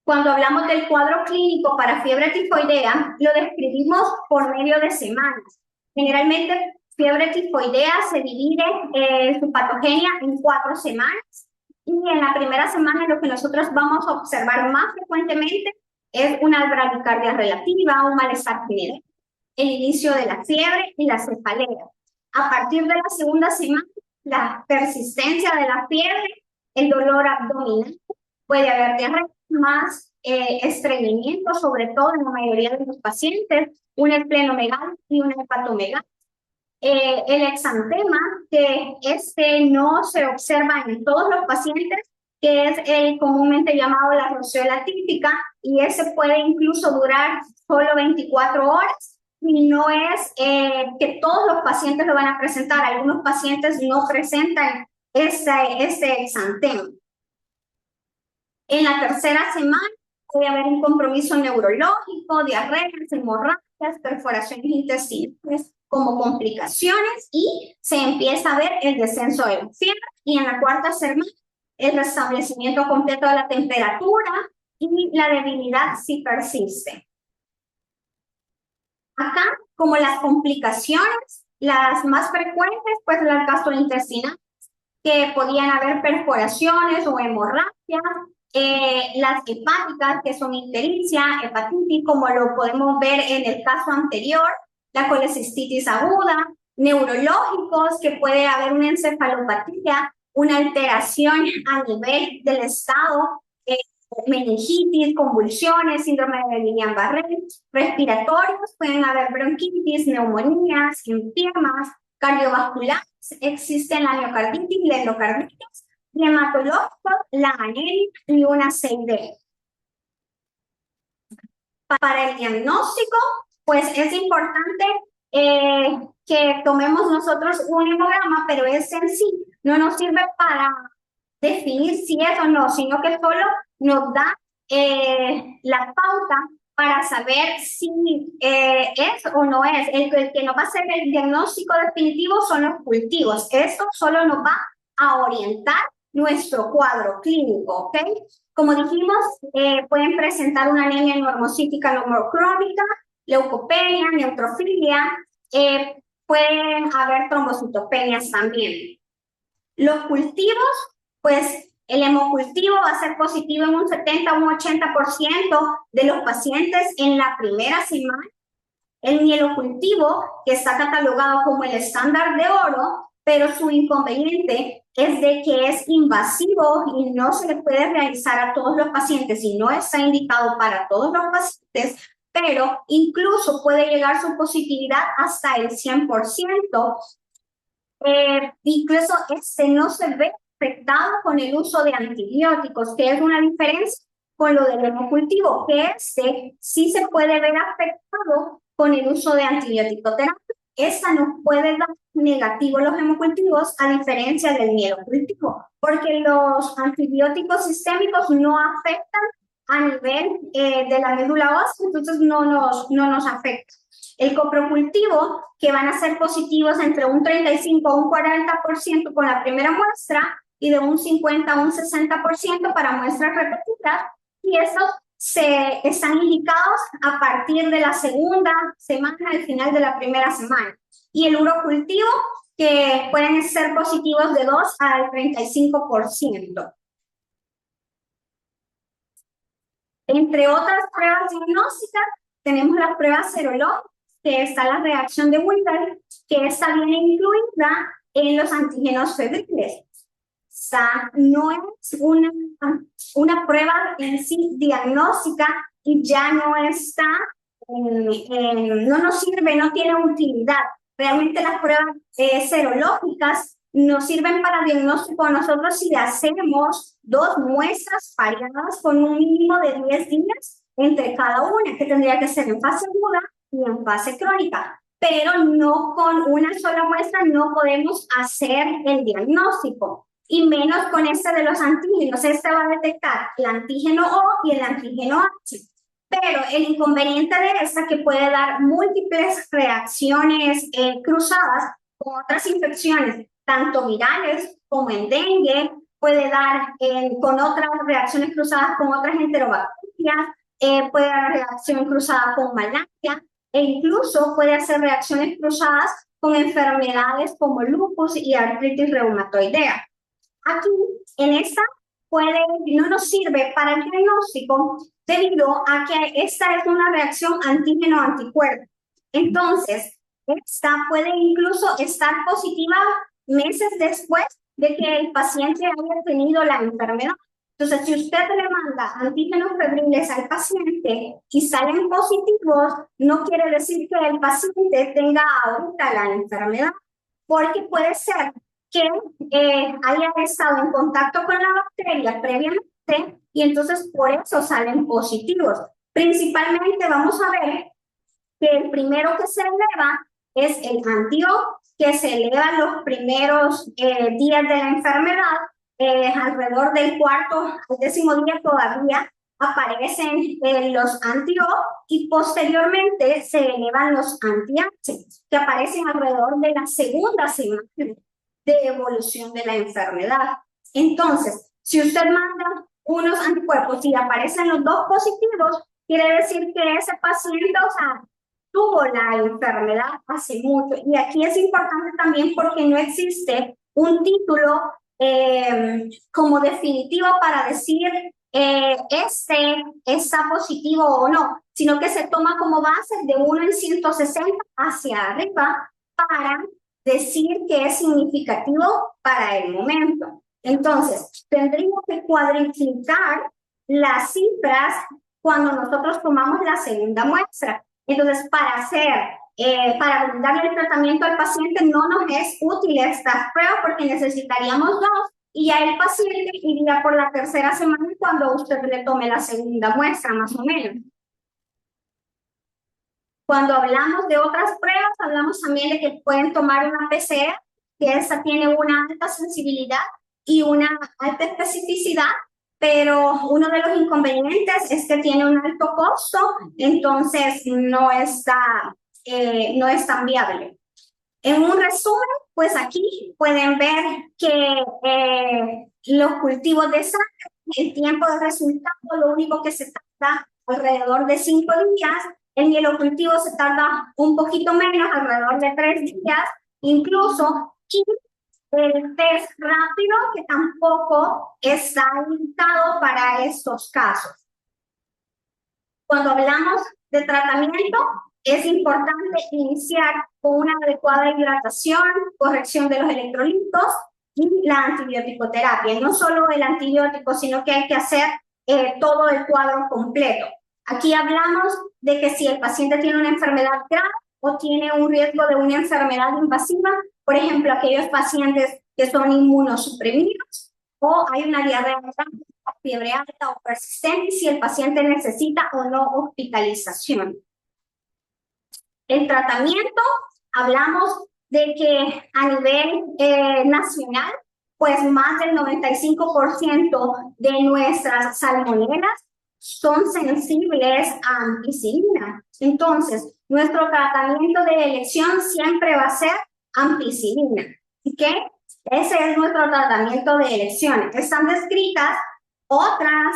Cuando hablamos del cuadro clínico para fiebre tifoidea, lo describimos por medio de semanas. Generalmente, fiebre tifoidea se divide su patogenia en 4 semanas. Y en la primera semana lo que nosotros vamos a observar más frecuentemente es una bradicardia relativa, un malestar general, el inicio de la fiebre y la cefalea. A partir de la segunda semana, la persistencia de la fiebre, el dolor abdominal, puede haber diarrea, más estreñimiento, sobre todo en la mayoría de los pacientes, un esplenomegalia y una hepatomegalia. El exantema, que no se observa en todos los pacientes, que es el comúnmente llamado la roceola típica, y ese puede incluso durar solo 24 horas, y no es que todos los pacientes lo van a presentar. Algunos pacientes no presentan este exantema. En la tercera semana puede haber un compromiso neurológico, diarreas, hemorragias, perforaciones intestinales como complicaciones, y se empieza a ver el descenso de la fiebre. Y en la cuarta semana, el restablecimiento completo de la temperatura, y la debilidad si persiste. Acá, como las complicaciones, las más frecuentes, pues las gastrointestinales, que podían haber perforaciones o hemorragias, las hepáticas, que son ictericia, hepatitis, como lo podemos ver en el caso anterior, la colecistitis aguda, neurológicos, que puede haber una encefalopatía, una alteración a nivel del estado, meningitis, convulsiones, síndrome de Guillain-Barré, respiratorios, pueden haber bronquitis, neumonías, enfiemas, cardiovasculares, existen la miocarditis y la endocarditis, y hematológicos, la anemia y una CID. Para el diagnóstico, pues es importante que tomemos nosotros un hemograma, pero ese en sí no nos sirve para definir si es o no, sino que solo nos da la pauta para saber si es o no es. El que nos va a hacer el diagnóstico definitivo son los cultivos. Esto solo nos va a orientar nuestro cuadro clínico, ¿ok? Como dijimos, pueden presentar una anemia normocítica normocrónica, leucopenia, neutrofilia, pueden haber trombocitopenias también. Los cultivos, pues el hemocultivo va a ser positivo en un 70 o un 80% de los pacientes en la primera semana. El mielocultivo, que está catalogado como el estándar de oro, pero su inconveniente es de que es invasivo y no se le puede realizar a todos los pacientes y no está indicado para todos los pacientes, pero incluso puede llegar su positividad hasta el 100%. Incluso no se ve afectado con el uso de antibióticos, que es una diferencia con lo del hemocultivo, que sí se puede ver afectado con el uso de antibiótico-terapia. Esta nos puede dar negativo los hemocultivos a diferencia del mielocultivo, porque los antibióticos sistémicos no afectan a nivel de la médula ósea, entonces no nos afecta. El coprocultivo, que van a ser positivos entre un 35 a un 40% con la primera muestra y de un 50 a un 60% para muestras repetidas, y estos están indicados a partir de la segunda semana, al final de la primera semana. Y el urocultivo, que pueden ser positivos de 2 al 35%. Entre otras pruebas diagnósticas, tenemos las pruebas serológicas, que está la reacción de Wigel, que esta viene incluida en los antígenos febriles. O sea, no es una prueba en sí diagnóstica y ya no está, no nos sirve, no tiene utilidad. Realmente las pruebas serológicas nos sirven para diagnóstico a nosotros si hacemos 2 muestras variadas con un mínimo de 10 días entre cada una, que tendría que ser en fase aguda y en fase crónica. Pero no con una sola muestra no podemos hacer el diagnóstico. Y menos con de los antígenos. Va a detectar el antígeno O y el antígeno H. Pero el inconveniente de esta que puede dar múltiples reacciones cruzadas con otras infecciones, tanto virales como en dengue, puede dar con otras reacciones cruzadas con otras enterobacterias, puede dar reacción cruzada con malaria, e incluso puede hacer reacciones cruzadas con enfermedades como lupus y artritis reumatoidea. Aquí, en esta, no nos sirve para el diagnóstico debido a que esta es una reacción antígeno-anticuerpo. Entonces, esta puede incluso estar positiva meses después de que el paciente haya tenido la enfermedad. Entonces, si usted le manda antígenos febriles al paciente y salen positivos, no quiere decir que el paciente tenga ahorita la enfermedad, porque puede ser que haya estado en contacto con la bacteria previamente y entonces por eso salen positivos. Principalmente vamos a ver que el primero que se eleva es el anti-O, que se eleva los primeros días de la enfermedad, alrededor del cuarto al 10º día todavía aparecen los anti-O y posteriormente se elevan los anti-H, que aparecen alrededor de la segunda semana de evolución de la enfermedad. Entonces, si usted manda unos anticuerpos y aparecen los 2 positivos, quiere decir que ese paciente, tuvo la enfermedad hace mucho. Y aquí es importante también porque no existe un título como definitivo para decir está positivo o no, sino que se toma como base de 1 en 160 hacia arriba para decir que es significativo para el momento. Entonces, tendríamos que cuadriplicar las cifras cuando nosotros tomamos la segunda muestra. Entonces, para brindarle el tratamiento al paciente no nos es útil esta prueba porque necesitaríamos 2 y ya el paciente iría por la tercera semana cuando usted le tome la segunda muestra, más o menos. Cuando hablamos de otras pruebas, hablamos también de que pueden tomar una PCR, que esta tiene una alta sensibilidad y una alta especificidad, pero uno de los inconvenientes es que tiene un alto costo, entonces no es tan viable. En un resumen, pues aquí pueden ver que los cultivos de sangre, el tiempo de resultado, lo único que se tarda alrededor de 5 días, el mielocultivo se tarda un poquito menos, alrededor de 3 días, incluso, y el test rápido que tampoco está indicado para estos casos. Cuando hablamos de tratamiento, es importante iniciar con una adecuada hidratación, corrección de los electrolitos y la antibiótico-terapia. No solo el antibiótico, sino que hay que hacer todo el cuadro completo. Aquí hablamos de que si el paciente tiene una enfermedad grave o tiene un riesgo de una enfermedad invasiva, por ejemplo, aquellos pacientes que son inmunosuprimidos o hay una diarrea fiebre alta o persistente, si el paciente necesita o no hospitalización. El tratamiento, hablamos de que a nivel nacional, pues más del 95% de nuestras salmonelas son sensibles a ampicilina. Entonces, nuestro tratamiento de elección siempre va a ser ampicilina. ¿Ok? Ese es nuestro tratamiento de elección. Están descritas otros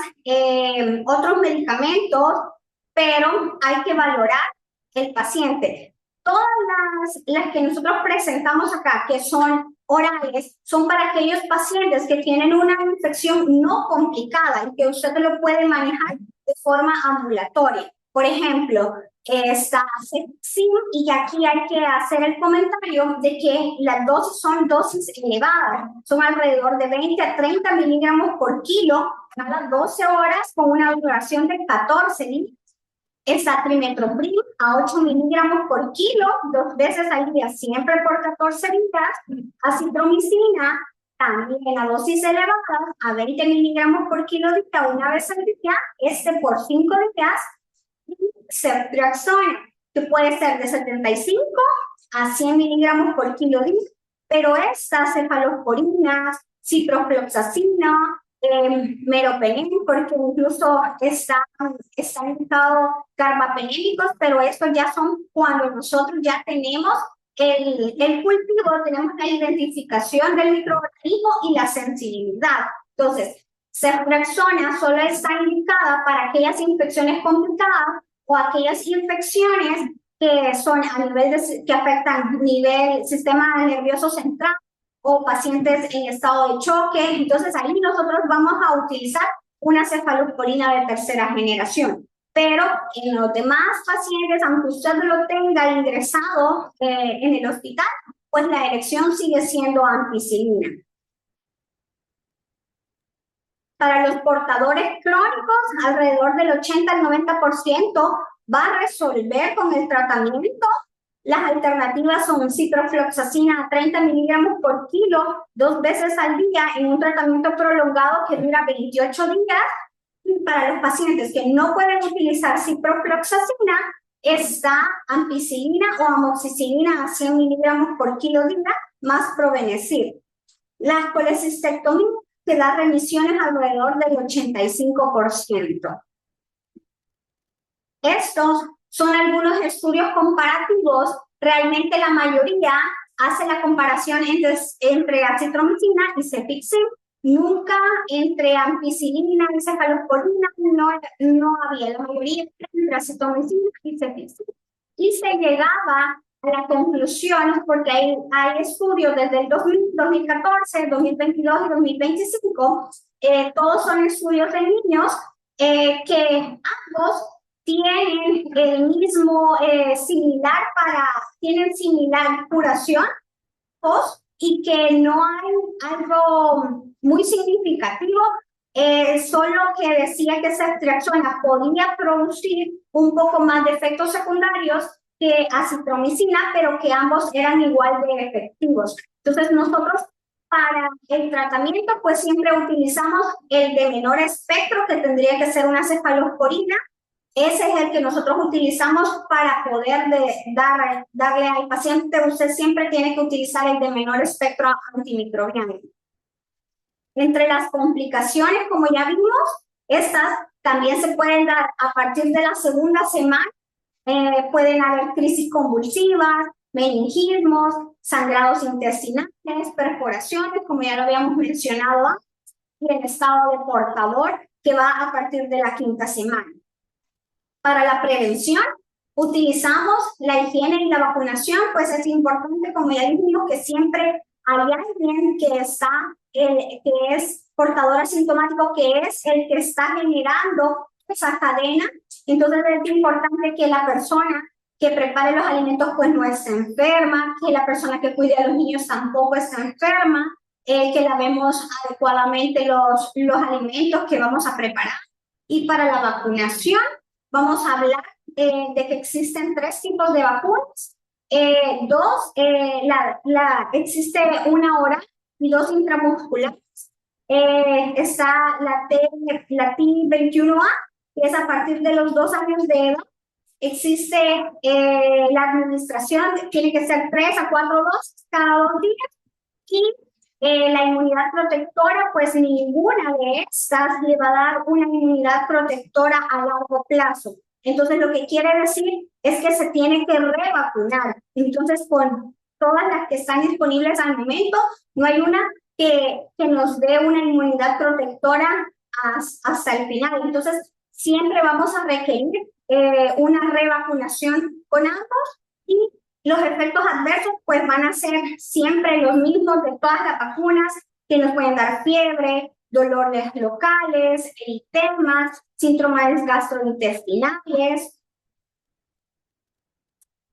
medicamentos, pero hay que valorar el paciente. Todas las que nosotros presentamos acá, que son orales, son para aquellos pacientes que tienen una infección no complicada y que usted lo puede manejar de forma ambulatoria. Por ejemplo, está Cefixime, y aquí hay que hacer el comentario de que las dosis son dosis elevadas, son alrededor de 20 a 30 miligramos por kilo cada 12 horas con una duración de 14 días. Está Trimethoprim a 8 miligramos por kilo, 2 veces al día, siempre por 14 días. Acitromicina, también a dosis elevadas, a 20 miligramos por kilo día, una vez al día, por 5 días. Y ceftriaxona, que puede ser de 75 a 100 miligramos por kilo día, pero estas cefalosporinas, ciprofloxacina, meropenem, porque incluso están indicados carbapenémicos, pero estos ya son cuando nosotros ya tenemos el cultivo, tenemos la identificación del microorganismo y la sensibilidad. Entonces, ceftriaxona solo está indicada para aquellas infecciones complicadas o aquellas infecciones que son a nivel que afectan nivel sistema nervioso central o pacientes en estado de choque. Entonces ahí nosotros vamos a utilizar una cefalosporina de tercera generación. Pero en los demás pacientes, aunque usted lo tenga ingresado en el hospital, pues la elección sigue siendo ampicilina. Para los portadores crónicos, alrededor del 80 al 90% va a resolver con el tratamiento. Las alternativas son ciprofloxacina a 30 miligramos por kilo, 2 veces al día en un tratamiento prolongado que dura 28 días. Y para los pacientes que no pueden utilizar ciprofloxacina, está ampicilina o amoxicilina a 100 miligramos por kilo día, más Probenecid. La colecistectomía que da remisiones alrededor del 85%. Estos son algunos estudios comparativos. Realmente la mayoría hace la comparación entre acitromicina y Cefixime. Nunca entre ampicilina y cefalosporina no había. La mayoría entre acitromicina y Cefixime. Y se llegaba a la conclusión, porque hay estudios desde el 2014, 2022 y 2025, todos son estudios de niños que ambos tienen el mismo tienen similar curación y que no hay algo muy significativo, solo que decía que ceftriaxona podía producir un poco más de efectos secundarios que acitromicina, pero que ambos eran igual de efectivos. Entonces nosotros para el tratamiento pues siempre utilizamos el de menor espectro, que tendría que ser una cefalosporina. Ese es el que nosotros utilizamos para poder darle al paciente. Usted siempre tiene que utilizar el de menor espectro antimicrobiano. Entre las complicaciones, como ya vimos, estas también se pueden dar a partir de la segunda semana. Pueden haber crisis convulsivas, meningismos, sangrados intestinales, perforaciones, como ya lo habíamos mencionado antes, y el estado de portador que va a partir de la 5ª semana. Para la prevención, utilizamos la higiene y la vacunación, pues es importante, como ya dijimos, que siempre hay alguien que es portador asintomático, que es el que está generando esa cadena. Entonces es importante que la persona que prepare los alimentos pues no esté enferma, que la persona que cuide a los niños tampoco esté enferma, que lavemos adecuadamente los alimentos que vamos a preparar. Y para la vacunación, vamos a hablar de que existen 3 tipos de vacunas. Existe una oral y 2 intramusculares. Está la T21A, que es a partir de los 2 años de edad. Existe la administración, tiene que ser 3 a 4 dosis cada 2 días. Y la inmunidad protectora, pues ninguna de estas le va a dar una inmunidad protectora a largo plazo. Entonces, lo que quiere decir es que se tiene que revacunar. Entonces, con todas las que están disponibles al momento, no hay una que nos dé una inmunidad protectora hasta el final. Entonces, siempre vamos a requerir una revacunación con ambos, y los efectos adversos pues van a ser siempre los mismos de todas las vacunas, que nos pueden dar fiebre, dolores locales, eritemas, síntomas gastrointestinales.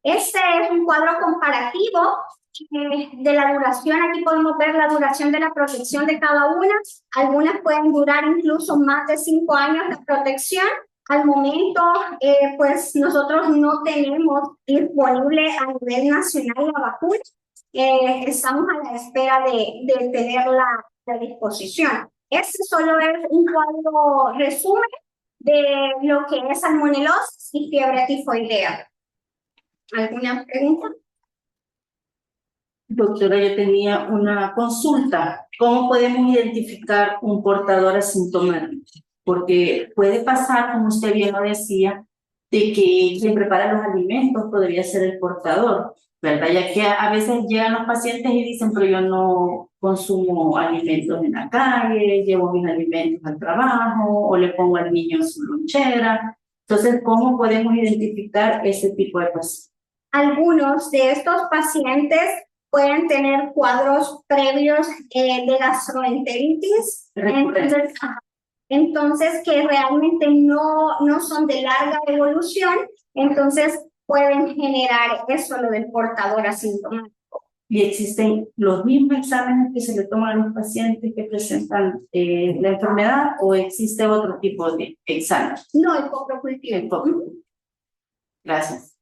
Este es un cuadro comparativo de la duración. Aquí podemos ver la duración de la protección de cada una. Algunas pueden durar incluso más de 5 años de protección. Al momento, pues nosotros no tenemos disponible a nivel nacional la vacuna. Estamos a la espera de tenerla a disposición. Este solo es un cuadro resumen de lo que es salmonelosis y fiebre tifoidea. ¿Alguna pregunta? Doctora, yo tenía una consulta. ¿Cómo podemos identificar un portador asintomático? Porque puede pasar, como usted bien lo decía, de que quien prepara los alimentos podría ser el portador, ¿verdad? Ya que a veces llegan los pacientes y dicen, pero yo no consumo alimentos en la calle, llevo mis alimentos al trabajo, o le pongo al niño en su lonchera. Entonces, ¿cómo podemos identificar ese tipo de pacientes? Algunos de estos pacientes pueden tener cuadros previos de gastroenteritis, entonces que realmente no son de larga evolución, entonces pueden generar eso, lo del portador asintomático. ¿Y existen los mismos exámenes que se le toman a los pacientes que presentan la enfermedad, o existe otro tipo de examen? No, el coprocultivo. Gracias.